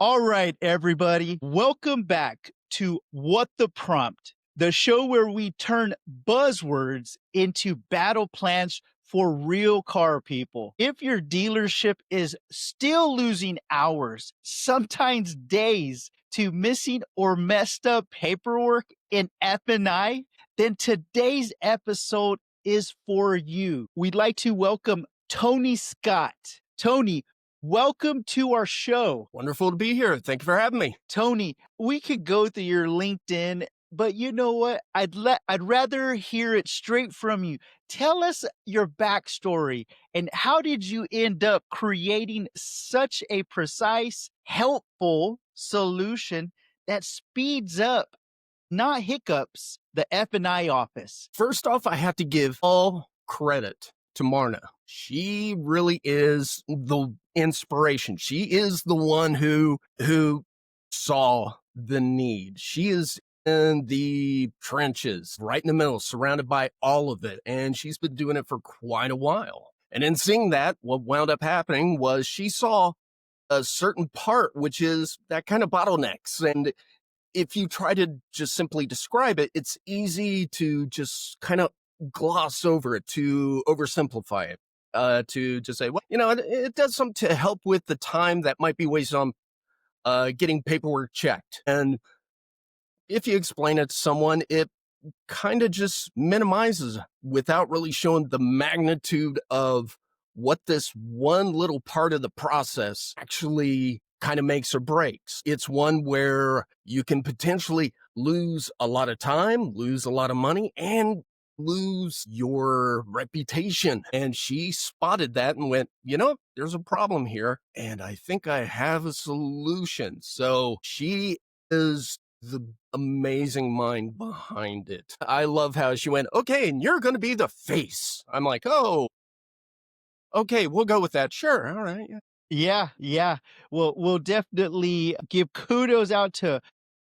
All right, everybody. Welcome back to What the Prompt, the show where we turn buzzwords into battle plans for real car people. If your dealership is still losing hours, sometimes days, to missing or messed up paperwork in F&I, then today's episode is for you. We'd like to welcome Tony Scott. Tony, welcome to our show. Wonderful to be here. Thank you for having me. Tony, we could go through your LinkedIn, but you know what? I'd rather hear it straight from you. Tell us your backstory and how did you end up creating such a precise, helpful solution that speeds up, not hiccups, the F&I office? First off, I have to give all credit to Marna. She really is the inspiration. She is the one who saw the need. She is in the trenches, right in the middle, surrounded by all of it. And she's been doing it for quite a while. And in seeing that, what wound up happening was she saw a certain part, which is that kind of bottlenecks. And if you try to just simply describe it, it's easy to just kind of gloss over it, to oversimplify it, to just say, well, it does something to help with the time that might be wasted on getting paperwork checked. And if you explain it to someone, it kind of just minimizes without really showing the magnitude of what this one little part of the process actually kind of makes or breaks. It's one where you can potentially lose a lot of time, lose a lot of money, and lose your reputation. And she spotted that and went, there's a problem here, and I think I have a solution. So she is the amazing mind behind it. I love how she went, okay, and you're going to be the face. I'm like, oh, okay, we'll go with that. Sure. All right. Yeah. Yeah. We'll definitely give kudos out to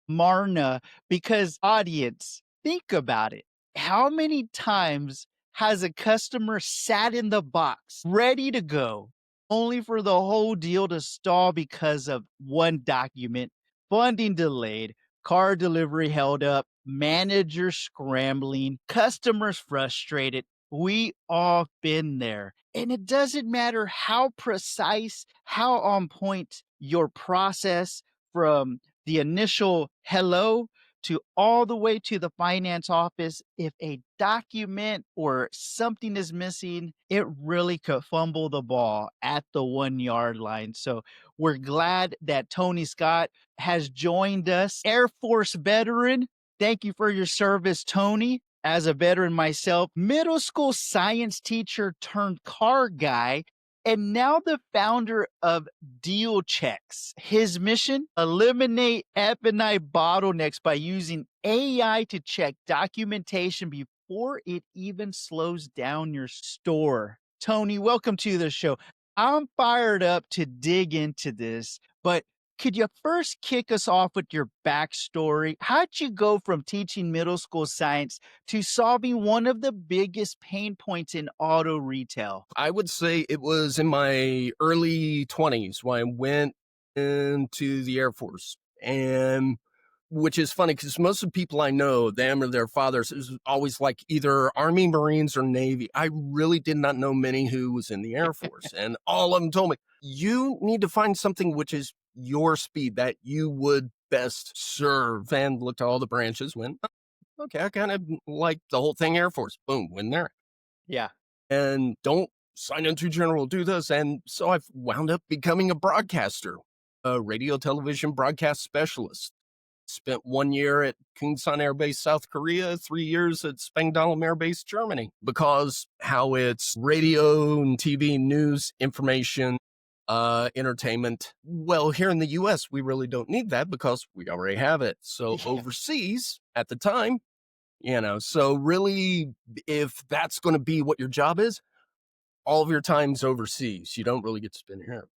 Marna because audience, think about it. How many times has a customer sat in the box ready to go only for the whole deal to stall because of one document, funding delayed, car delivery held up, manager scrambling, customers frustrated? We all been there. And it doesn't matter how precise, how on point your process from the initial hello to all the way to the finance office. If a document or something is missing, it really could fumble the ball at the 1 yard line. So we're glad that Tony Scott has joined us. Air Force veteran. Thank you for your service, Tony. As a veteran myself, middle school science teacher turned car guy, and now the founder of Deal-Chex. His mission? Eliminate F&I bottlenecks by using AI to check documentation before it even slows down your store. Tony, welcome to the show. I'm fired up to dig into this, but could you first kick us off with your backstory? How'd you go from teaching middle school science to solving one of the biggest pain points in auto retail? I would say it was in my early 20s when I went into the Air Force. And which is funny because most of the people I know, them or their fathers, is always like either Army, Marines, or Navy. I really did not know many who was in the Air Force. And all of them told me, you need to find something which is your speed that you would best serve. And looked at all the branches, went, okay, I kind of like the whole thing Air Force. Boom, went there. Yeah. And don't sign into general, do this. And so I've wound up becoming a broadcaster, a radio television broadcast specialist. Spent 1 year at Kunsan Air Base, South Korea, 3 years at Spangdahlem Air Base, Germany, because how it's radio and TV news, information, entertainment. Well, here in the US, we really don't need that because we already have it. So overseas at the time, so really, if that's going to be what your job is, all of your time's overseas. You don't really get to spend here.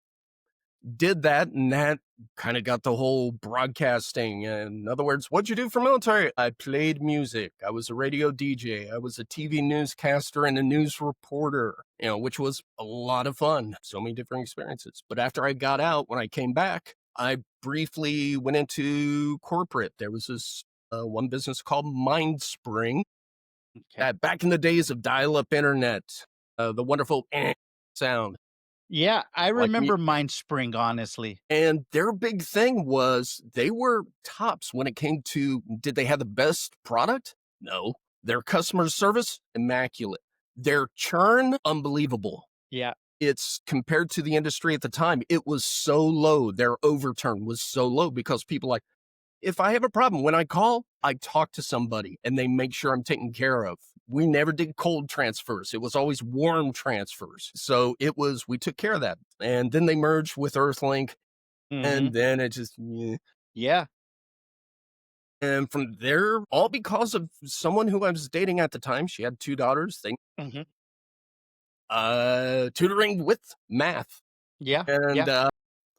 Did that, and that kind of got the whole broadcasting. In other words, what'd you do for military? I played music. I was a radio DJ. I was a TV newscaster and a news reporter, which was a lot of fun. So many different experiences. But after I got out, when I came back, I briefly went into corporate. There was this one business called MindSpring Okay. that back in the days of dial-up internet, the wonderful sound. Yeah, I Like remember MindSpring, honestly. And their big thing was they were tops when it came to did they have the best product? No. Their customer service, immaculate. Their churn, unbelievable. Yeah. It's compared to the industry at the time, it was so low. Their overturn was so low because people like, if I have a problem, when I call, I talk to somebody and they make sure I'm taken care of. We never did cold transfers. It was always warm transfers. So it was, we took care of that. And then they merged with Earthlink Mhm. and then it just, yeah. Yeah. And from there, all because of someone who I was dating at the time, she had 2 daughters, they Mhm. tutoring with math. Yeah. And, Yeah.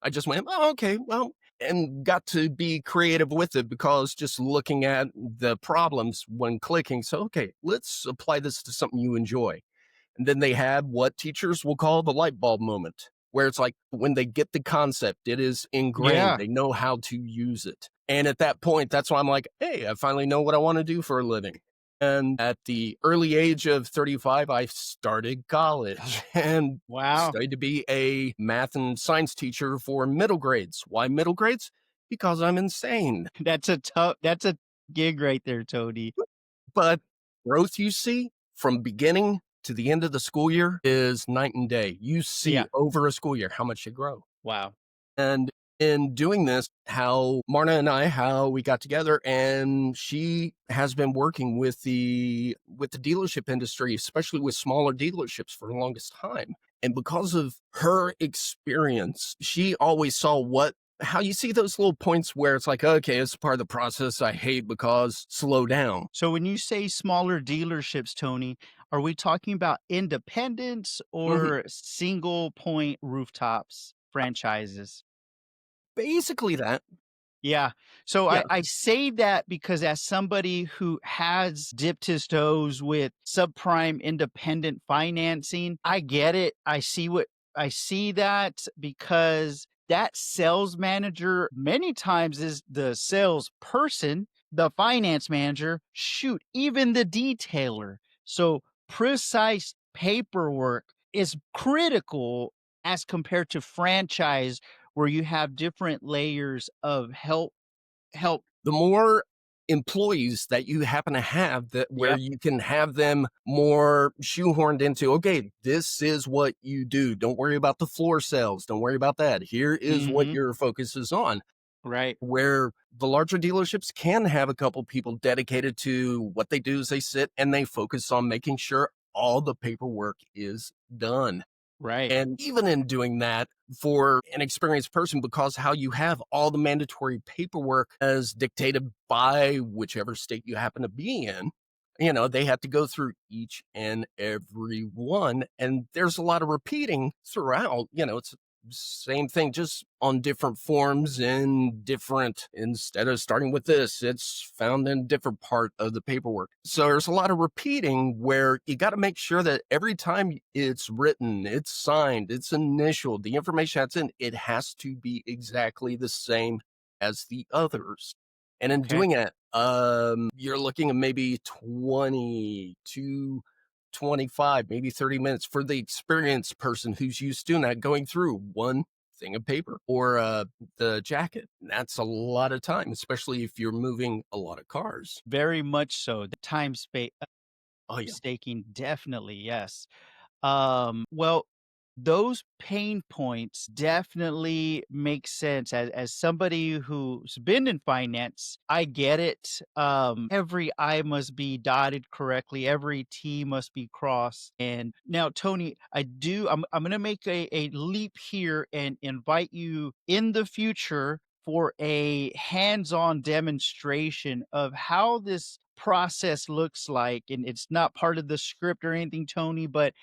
I just went, "Oh, okay, well," and got to be creative with it because just looking at the problems when clicking, so, "Okay, let's apply this to something you enjoy." And then they had what teachers will call the light bulb moment, where it's like when they get the concept, it is ingrained. Yeah. They know how to use it. And at that point, that's why I'm like, hey, I finally know what I want to do for a living. And at the early age of 35, I started college and Wow. studied to be a math and science teacher for middle grades. Why middle grades? Because I'm insane. That's a gig right there, Tony. But growth you see from beginning to the end of the school year is night and day. You see Yeah. over a school year how much you grow. Wow. And in doing this, how Marna and I, how we got together, and she has been working with the dealership industry, especially with smaller dealerships for the longest time. And because of her experience, she always saw how you see those little points where it's like, okay, it's part of the process I hate because slow down. So when you say smaller dealerships, Tony, are we talking about independents Mhm. or single point rooftops franchises? Basically that. Yeah. So I, Yeah. I say that because as somebody who has dipped his toes with subprime independent financing, I get it. I see that because that sales manager many times is the salesperson, the finance manager, shoot, even the detailer. So precise paperwork is critical as compared to franchise where you have different layers of help. The more employees that you happen to have that where Yep. you can have them more shoehorned into, okay, this is what you do. Don't worry about the floor sales. Don't worry about that. Here is what Mhm. your focus is on. Right. Where the larger dealerships can have a couple people dedicated to what they do is they sit and they focus on making sure all the paperwork is done. Right. And even in doing that for an experienced person, because how you have all the mandatory paperwork as dictated by whichever state you happen to be in, they have to go through each and every one. And there's a lot of repeating throughout, it's same thing, just on different forms and different, instead of starting with this, it's found in a different part of the paperwork. So there's a lot of repeating where you got to make sure that every time it's written, it's signed, it's initialed, the information that's in, it has to be exactly the same as the others. And in Okay. doing it, you're looking at maybe 20 to 25, maybe 30 minutes for the experienced person who's used to doing that, going through one thing of paper or the jacket. That's a lot of time, especially if you're moving a lot of cars. Very much so. The time space Oh, yeah. staking, definitely, yes. Well, those pain points definitely make sense. As somebody who's been in finance, I get it. Every I must be dotted correctly, every T must be crossed. And now, Tony, I'm gonna make a leap here and invite you in the future for a hands-on demonstration of how this process looks like. And it's not part of the script or anything, Tony, but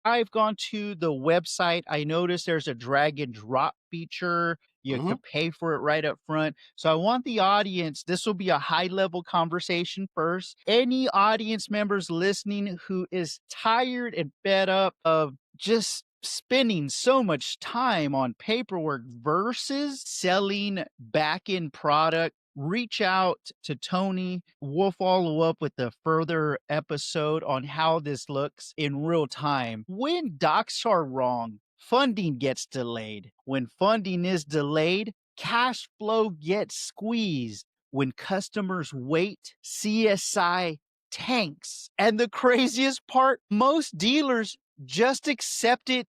I've gone to the website. I noticed there's a drag and drop feature. You Hmm. could pay for it right up front. So I want the audience, this will be a high level conversation first. Any audience members listening who is tired and fed up of just spending so much time on paperwork versus selling back end product. Reach out to Tony. We'll follow up with a further episode on how this looks in real time. When docs are wrong, funding gets delayed. When funding is delayed, cash flow gets squeezed. When customers wait, CSI tanks. And the craziest part, most dealers just accept it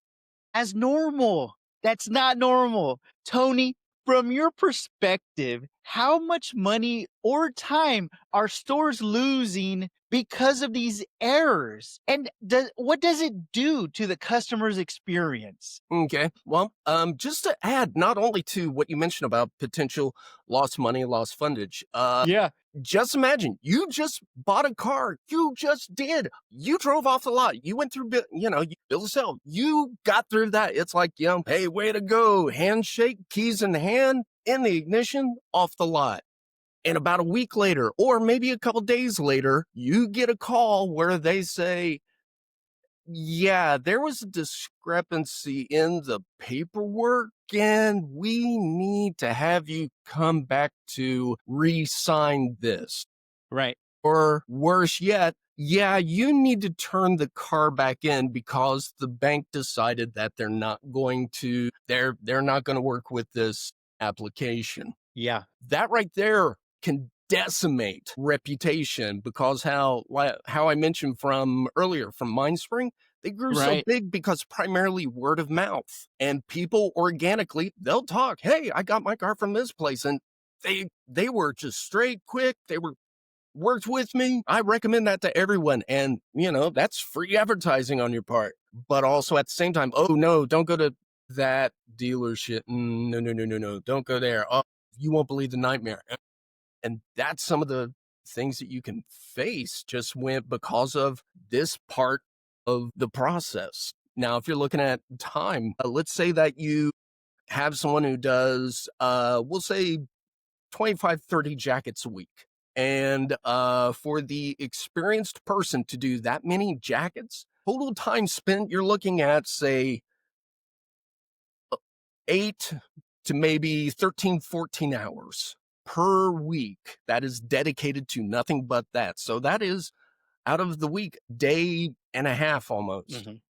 as normal. That's not normal. Tony, from your perspective, how much money or time are stores losing because of these errors? And what does it do to the customer's experience? Okay. Well, just to add not only to what you mentioned about potential lost money, lost fundage, Yeah, just imagine you just bought a car. You just did. You drove off the lot. You went through, you built a sale. You got through that. It's like, hey, way to go. Handshake, keys in hand, in the ignition, off the lot. And about a week later, or maybe a couple days later, you get a call where they say, yeah, there was a discrepancy in the paperwork, and we need to have you come back to re-sign this. right. Or worse yet, yeah, you need to turn the car back in because the bank decided that they're not going to work with this application. Yeah, That right there can decimate reputation because how I mentioned from earlier from Mindspring, they grew so right. big because primarily word of mouth, and people organically, they'll talk, hey, I got my car from this place, and they were just straight, quick, they were worked with me. I recommend that to everyone, and that's free advertising on your part. But also at the same time, oh no, don't go to that dealership. No, no, no, no, no, don't go there. Oh, you won't believe the nightmare. And that's some of the things that you can face just because of this part of the process. Now, if you're looking at time, let's say that you have someone who does, we'll say 25, 30 jackets a week. And for the experienced person to do that many jackets, total time spent, you're looking at, say, 8 to maybe 13, 14 hours per week. That is dedicated to nothing but that. So that is out of the week, day and a half almost Mhm.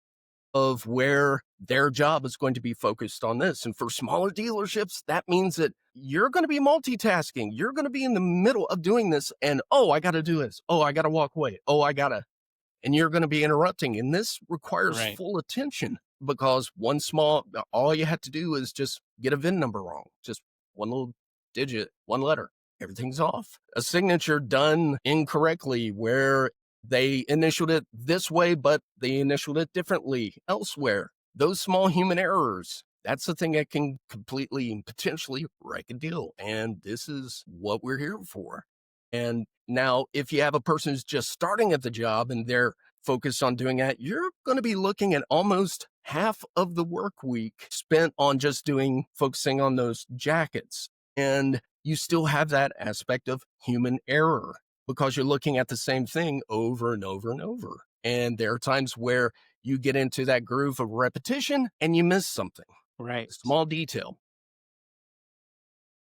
of where their job is going to be focused on this. And for smaller dealerships, that means that you're going to be multitasking. You're going to be in the middle of doing this. And, oh, I got to do this. Oh, I got to walk away. Oh, and you're going to be interrupting. And this requires Right. full attention because all you have to do is just get a VIN number wrong. Just one little digit, one letter. Everything's off. A signature done incorrectly where they initialed it this way, but they initialed it differently elsewhere. Those small human errors, that's the thing that can completely and potentially wreck a deal. And this is what we're here for. And now, if you have a person who's just starting at the job and they're focused on doing that, you're going to be looking at almost half of the work week spent on just focusing on those jackets. And you still have that aspect of human error because you're looking at the same thing over and over and over. And there are times where you get into that groove of repetition and you miss something, Right. a small detail.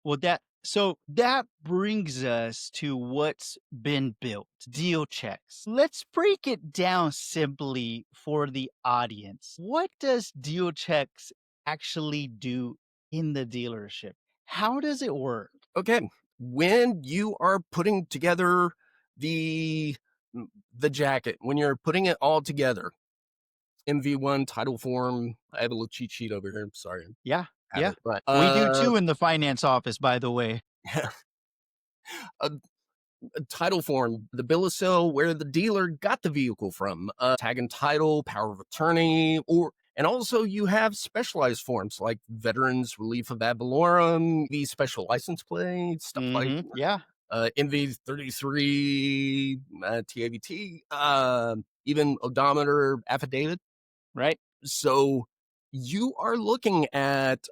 Well, that brings us to what's been built, Deal-Chex. Let's break it down simply for the audience. What does Deal-Chex actually do in the dealership? How does it work? Okay. When you are putting together the the jacket, when you're putting it all together, MV1 title form, I have a little cheat sheet over here. Sorry, Yeah, I have yeah. it. But We do too in the finance office, by the way. a title form, the bill of sale, where the dealer got the vehicle from, tag and title, power of attorney, and also you have specialized forms like veterans relief of ad valorem, the special license plate, stuff like Yeah, MV33, TAVT, even odometer affidavit. right. So you are looking at,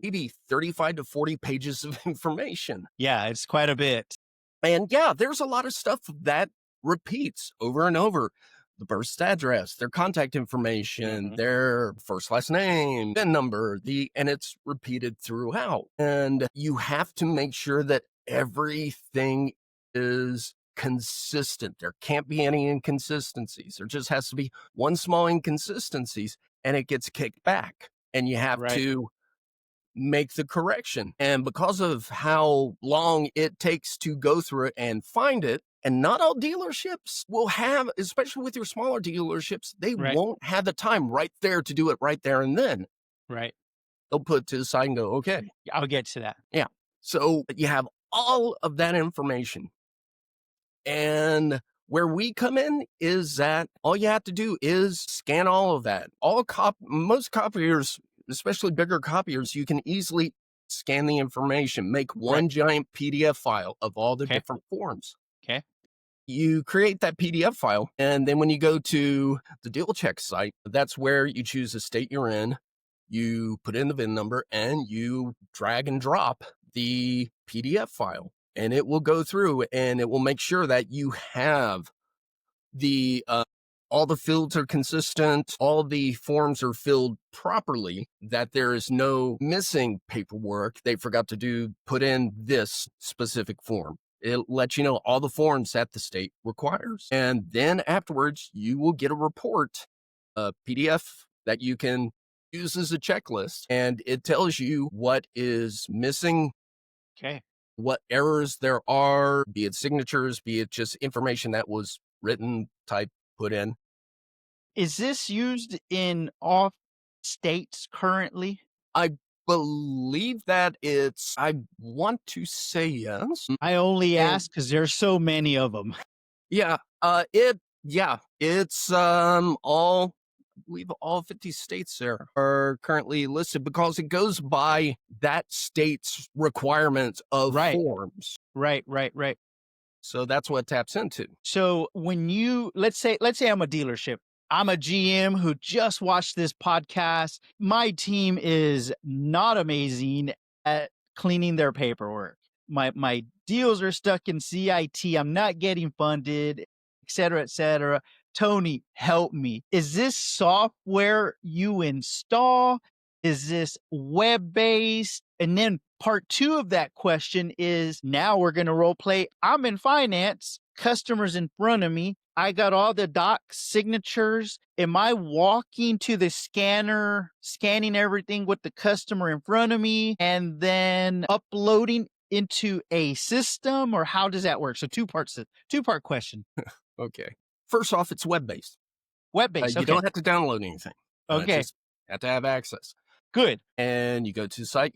maybe 35 to 40 pages of information. Yeah, it's quite a bit. And yeah, there's a lot of stuff that repeats over and over. the person's address, their contact information, Mhm. their first, last name, VIN number, and it's repeated throughout. And you have to make sure that everything is consistent. There can't be any inconsistencies. There just has to be one small inconsistencies and it gets kicked back. And you have Right. to make the correction. And because of how long it takes to go through it and find it, and not all dealerships will have, especially with your smaller dealerships, they Right. won't have the time right there to do it right there and then. Right. They'll put it to the side and go, okay, I'll get to that. yeah. So you have all of that information. And where we come in is that all you have to do is scan all of that. Most copiers, especially bigger copiers, you can easily scan the information, make Right. one giant PDF file of all the Okay. different forms. Okay. You create that PDF file, and then when you go to the Deal-Chex site, that's where you choose the state you're in. You put in the VIN number and you drag and drop the PDF file, and it will go through and it will make sure that you have the all the fields are consistent, all the forms are filled properly, that there is no missing paperwork. They forgot to put in this specific form. It lets you know all the forms that the state requires. And then afterwards, you will get a report, a PDF that you can use as a checklist, and it tells you what is missing, Okay. what errors there are, be it signatures, be it just information that was written, typed, put in. Is this used in all states currently? I believe that I want to say yes. I only And ask because there's so many of them. yeah, it's I believe all 50 states there are currently listed because it goes by that state's requirements of Right. forms. Right. Right. Right. So that's what it taps into. So when you let's say I'm a dealership. I'm a GM who just watched this podcast. My team is not amazing at cleaning their paperwork. My deals are stuck in CIT. I'm not getting funded, et cetera, et cetera. Tony, help me. Is this software you install? Is this web based? And then part two of that question is now we're going to role play. I'm in finance, customers in front of me. I got all the doc signatures. Am I walking to the scanner, scanning everything with the customer in front of me, and then uploading into a system, or how does that work? So two part question. Okay. First off, it's web based. Web based. You Okay. don't have to download anything. Okay. Just have to have access. Good. And you go to the site,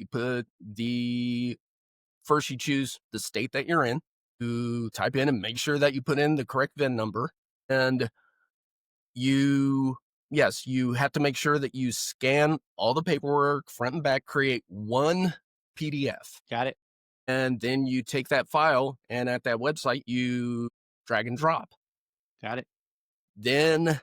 first you choose the state that you're in, you type in and make sure that you put in the correct VIN number. And you have to make sure that you scan all the paperwork front and back, create one PDF. Got it. And then you take that file and at that website, you drag and drop. Got it. Then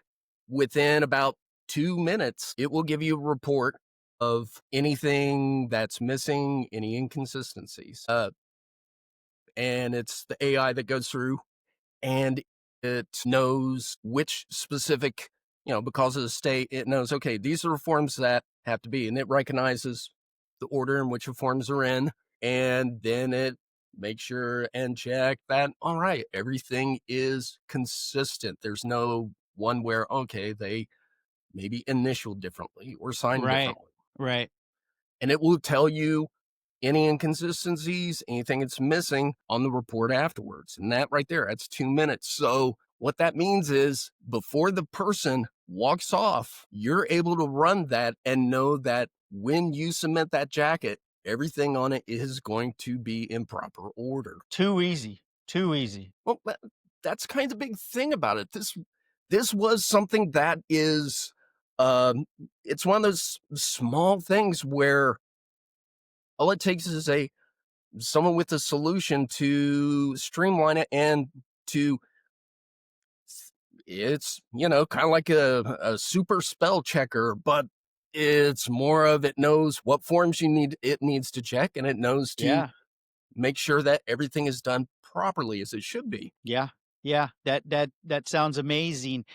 within about 2 minutes, it will give you a report of anything that's missing, any inconsistencies. And it's the AI that goes through and it knows which specific, because of the state, it knows, okay, these are the forms that have to be, and it recognizes the order in which the forms are in. And then it makes sure and check that, all right, everything is consistent. There's no one where, okay, they maybe initial differently or signed Right. differently. Right. And it will tell you any inconsistencies, anything it's missing on the report afterwards. And that right there, that's 2 minutes. So what that means is before the person walks off, you're able to run that and know that when you submit that jacket, everything on it is going to be in proper order. Too easy. Too easy. Well, that's kind of the big thing about it. This was something that is, it's one of those small things where all it takes is someone with a solution to streamline it and it's, kind of like a super spell checker, but it's more of it knows what forms it needs to check, and it knows to Yeah. make sure that everything is done properly as it should be. Yeah. Yeah. That sounds amazing.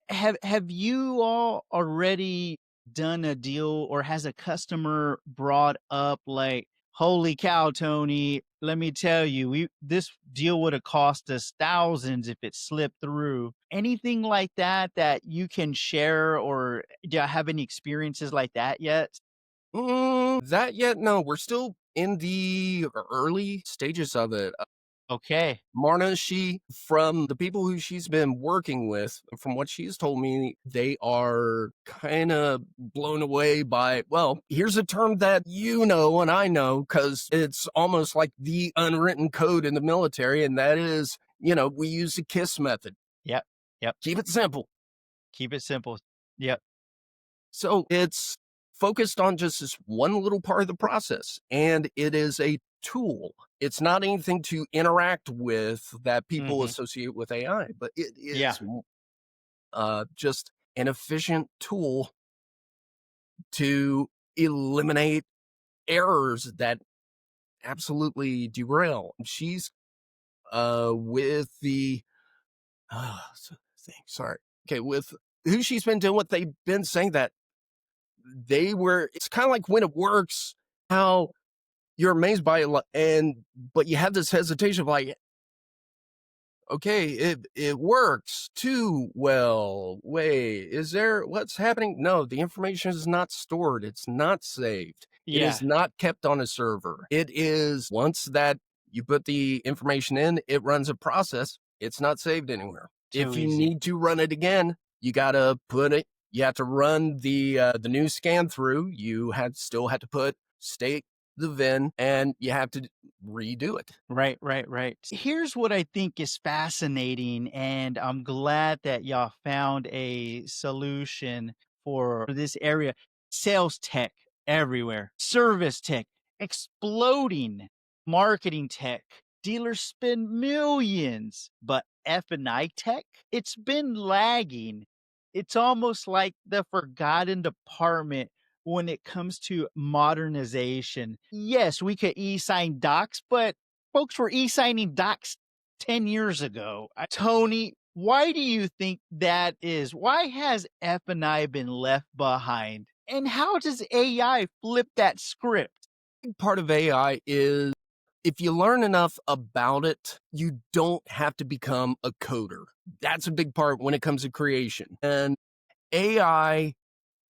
Have you all already done a deal, or has a customer brought up like, "Holy cow, Tony, let me tell you, we this deal would have cost us thousands if it slipped through." Anything like that that you can share, or do you have any experiences like that yet? That yet? No, we're still in the early stages of it. Okay. Marna, she, from the people who she's been working with, from what she's told me, they are kind of blown away by, well, here's a term that you know and I know because it's almost like the unwritten code in the military, and that is, we use the KISS method. Yep. Yep. Keep it simple. Keep it simple. Yep. So it's focused on just this one little part of the process, and it is a tool. It's not anything to interact with that people Mhm. associate with AI, but it Yeah. is just an efficient tool to eliminate errors that absolutely derail. She's with the thing. Sorry. Okay, with who she's been doing what they've been saying that it's kind of like when it works, how you're amazed by it, but you have this hesitation of like, okay, it works too well. Wait, is there what's happening? No, the information is not stored. It's not saved. It is Yeah. not kept on a server. It is once that you put the information in, it runs a process. It's not saved anywhere. Too If you easy. need to run it again, you gotta put it. You have to run the new scan through. Still have to put state the VIN, and you have to redo it. Right, right, right. Here's what I think is fascinating, and I'm glad that y'all found a solution for this area. Sales tech everywhere, service tech exploding, marketing tech. Dealers spend millions, but F&I tech, it's been lagging. It's almost like the forgotten department when it comes to modernization. Yes, we could e-sign docs, but folks were e-signing docs 10 years ago. Tony, why do you think that is? Why has F&I been left behind? And how does AI flip that script? Big part of AI is if you learn enough about it, you don't have to become a coder. That's a big part when it comes to creation. And AI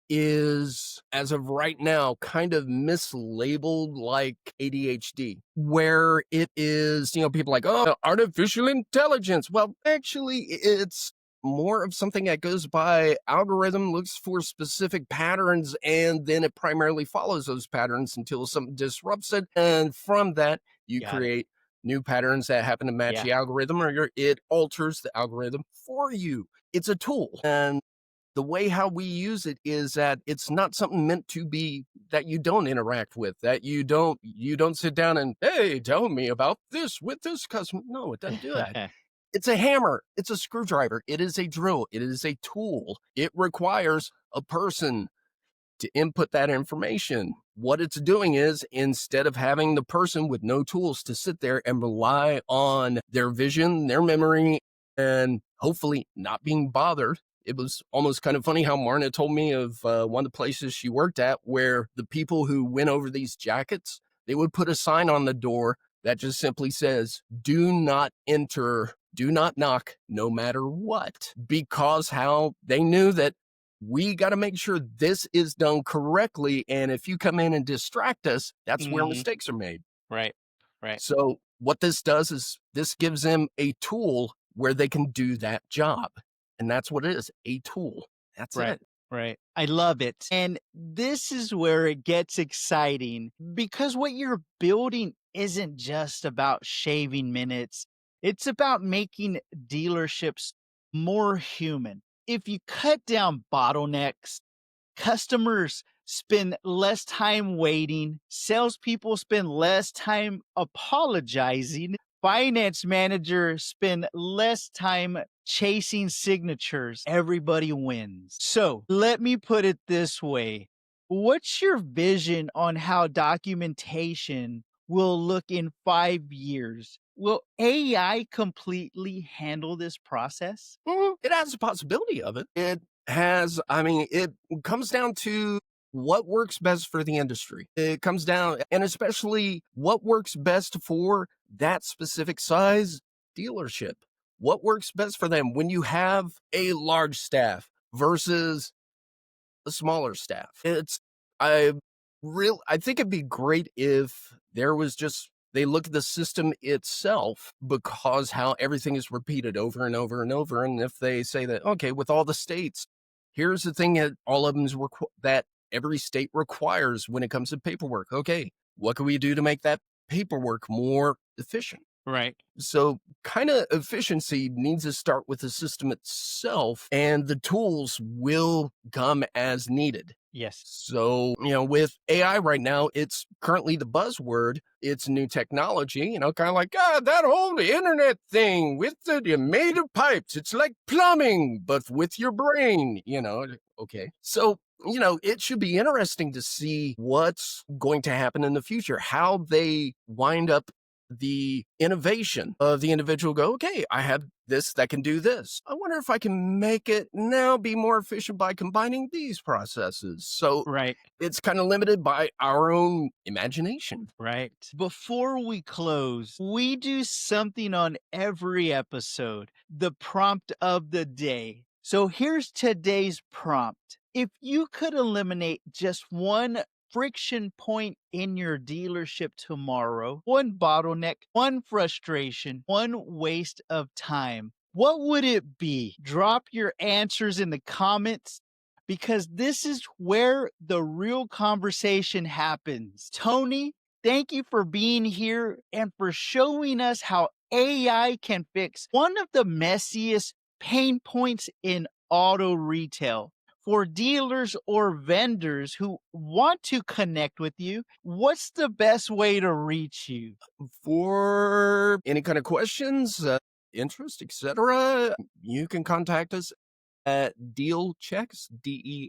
is, as of right now, kind of mislabeled like ADHD, where it is, people like, oh, artificial intelligence. Well, actually, it's more of something that goes by algorithm, looks for specific patterns, and then it primarily follows those patterns until something disrupts it. And from that, you Got it. create new patterns that happen to match Yeah. the algorithm, or it alters the algorithm for you. It's a tool. And the way how we use it is that it's not something meant to be that you don't interact with, that you don't sit down and, hey, tell me about this with this customer. No, it doesn't do that. It's a hammer, it's a screwdriver, it is a drill, it is a tool. It requires a person to input that information. What it's doing is, instead of having the person with no tools to sit there and rely on their vision, their memory, and hopefully not being bothered. It was almost kind of funny how Marna told me of one of the places she worked at where the people who went over these jackets, they would put a sign on the door that just simply says, do not enter, do not knock, no matter what, because how they knew that we got to make sure this is done correctly. And if you come in and distract us, that's where Mhm. mistakes are made. Right, right. So what this does is this gives them a tool where they can do that job. And that's what it is, a tool. That's Right, it. right. I love it. And this is where it gets exciting because what you're building isn't just about shaving minutes, it's about making dealerships more human. If you cut down bottlenecks, customers spend less time waiting, salespeople spend less time apologizing, finance managers spend less time chasing signatures. Everybody wins. So let me put it this way. What's your vision on how documentation will look in 5 years? Will AI completely handle this process? it has a possibility of it. It has, I mean, it comes down to what works best for the industry. It comes down, and especially what works best for that specific size dealership. What works best for them when you have a large staff versus a smaller staff. I I think it'd be great if there was just they look at the system itself because how everything is repeated over and over and over. And if they say that, okay, with all the states, here's the thing that all of them that every state requires when it comes to paperwork. Okay, what can we do to make that paperwork more efficient? Right. So, kind of efficiency needs to start with the system itself, and the tools will come as needed. Yes. So, with AI right now, it's currently the buzzword. It's new technology, kind of like, that whole internet thing with the made of pipes. It's like plumbing, but with your brain, okay. So, it should be interesting to see what's going to happen in the future, how they wind up the innovation of the individual go, okay, I have this that can do this. I wonder if I can make it now be more efficient by combining these processes. So Right. it's kind of limited by our own imagination. Right. Before we close, we do something on every episode, the prompt of the day. So here's today's prompt. If you could eliminate just one friction point in your dealership tomorrow, one bottleneck, one frustration, one waste of time, what would it be? Drop your answers in the comments because this is where the real conversation happens. Tony, thank you for being here and for showing us how AI can fix one of the messiest pain points in auto retail. For dealers or vendors who want to connect with you, what's the best way to reach you? For any kind of questions, interest, etc., you can contact us at Deal-Chex, DEALCHEX,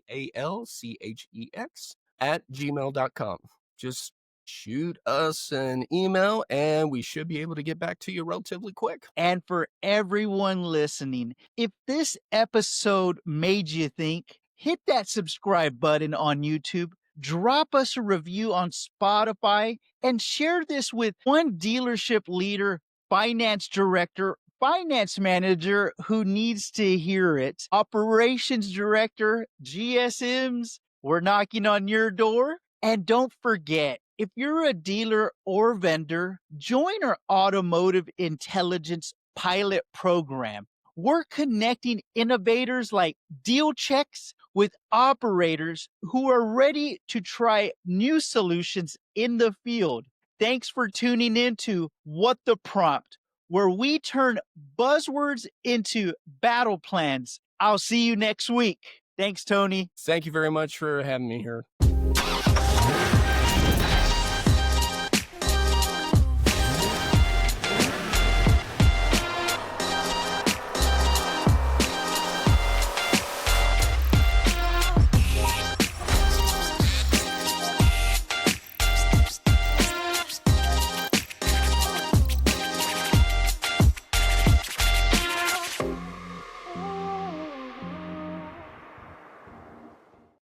@gmail.com. Just shoot us an email and we should be able to get back to you relatively quick. And for everyone listening, if this episode made you think, hit that subscribe button on YouTube, drop us a review on Spotify, and share this with one dealership leader, finance director, finance manager who needs to hear it, operations director, GSMs. We're knocking on your door. And don't forget, if you're a dealer or vendor, join our Automotive Intelligence Pilot Program. We're connecting innovators like Deal-Chex with operators who are ready to try new solutions in the field. Thanks for tuning in to What the Prompt, where we turn buzzwords into battle plans. I'll see you next week. Thanks, Tony. Thank you very much for having me here.